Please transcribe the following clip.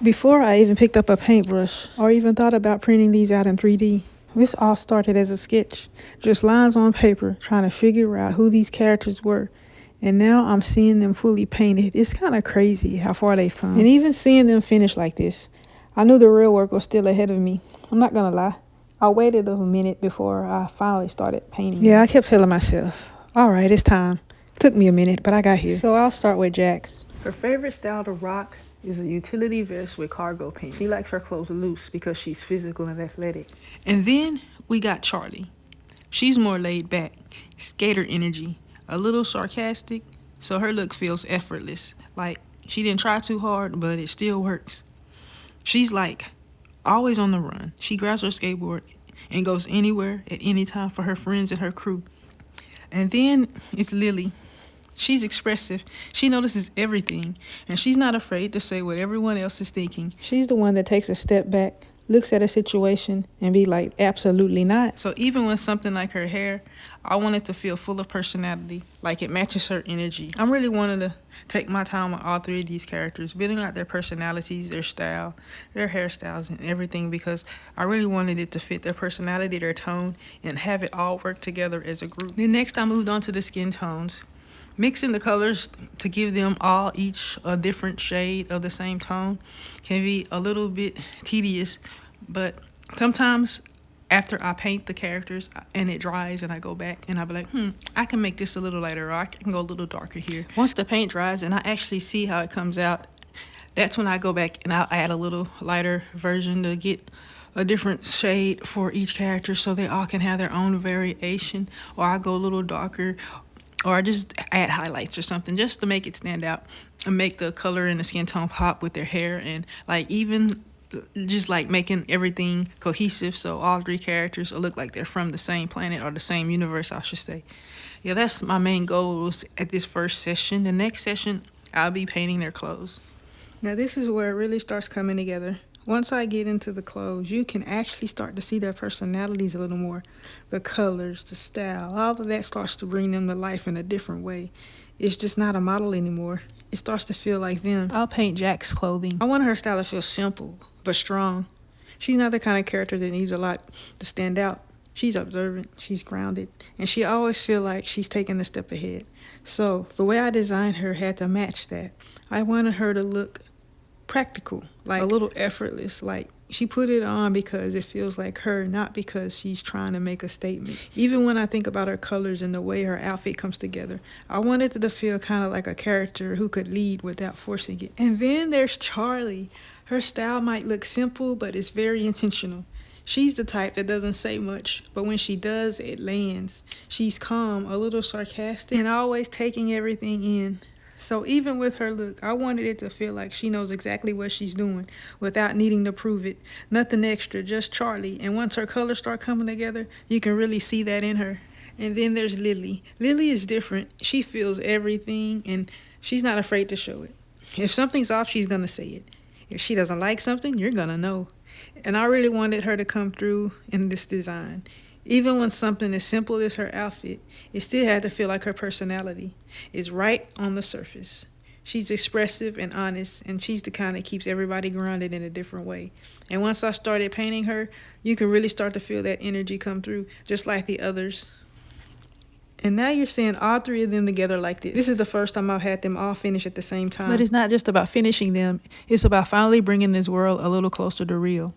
Before I even picked up a paintbrush or even thought about printing these out in 3D, this all started as a sketch, just lines on paper, trying to figure out who these characters were. And now I'm seeing them fully painted. It's kind of crazy how far they've come. And even seeing them finish like this, I knew the real work was still ahead of me. I'm not gonna lie. I waited a minute before I finally started painting. Yeah, I kept telling myself, all right, it's time. Took me a minute, but I got here. So I'll start with Jax. Her favorite style to rock is a utility vest with cargo pants. She likes her clothes loose because she's physical and athletic. And then we got Charlie. She's more laid back, skater energy, a little sarcastic, so her look feels effortless. Like she didn't try too hard, but it still works. She's like always on the run. She grabs her skateboard and goes anywhere at any time for her friends and her crew. And then it's Lily. She's expressive. She notices everything, and she's not afraid to say what everyone else is thinking. She's the one that takes a step back, looks at a situation, and be like, absolutely not. So even with something like her hair, I want it to feel full of personality, like it matches her energy. I'm really wanting to take my time with all three of these characters, building out their personalities, their style, their hairstyles, and everything, because I really wanted it to fit their personality, their tone, and have it all work together as a group. Then next I moved on to the skin tones. Mixing the colors to give them all each a different shade of the same tone can be a little bit tedious, but sometimes after I paint the characters and it dries and I go back and I'll be like, I can make this a little lighter, or I can go a little darker here. Once the paint dries and I actually see how it comes out, that's when I go back and I'll add a little lighter version to get a different shade for each character so they all can have their own variation, or I go a little darker, or I just add highlights or something just to make it stand out and make the color and the skin tone pop with their hair, and like even just like making everything cohesive so all three characters will look like they're from the same planet or the same universe, I should say. Yeah, that's my main goals at this first session. The next session, I'll be painting their clothes. Now this is where it really starts coming together. Once I get into the clothes, you can actually start to see their personalities a little more. The colors, the style, all of that starts to bring them to life in a different way. It's just not a model anymore. It starts to feel like them. I'll paint Jack's clothing. I want her style to feel simple, but strong. She's not the kind of character that needs a lot to stand out. She's observant, she's grounded, and she always feel like she's taking a step ahead. So the way I designed her had to match that. I wanted her to look practical, like a little effortless, like she put it on because it feels like her, not because she's trying to make a statement. Even when I think about her colors and the way her outfit comes together, I wanted it to feel kind of like a character who could lead without forcing it. And then there's Charlie. Her style might look simple, but it's very intentional. She's the type that doesn't say much, but when she does, it lands. She's calm, a little sarcastic, and always taking everything in. So even with her look, I wanted it to feel like she knows exactly what she's doing without needing to prove it. Nothing extra, just Charlie. And once her colors start coming together, you can really see that in her. And then there's Lily. Lily is different. She feels everything, and she's not afraid to show it. If something's off, she's going to say it. If she doesn't like something, you're going to know. And I really wanted her to come through in this design. Even when something as simple as her outfit, it still had to feel like her personality is right on the surface. She's expressive and honest, and she's the kind that keeps everybody grounded in a different way. And once I started painting her, you can really start to feel that energy come through, just like the others. And now you're seeing all three of them together like this. This is the first time I've had them all finish at the same time. But it's not just about finishing them. It's about finally bringing this world a little closer to real.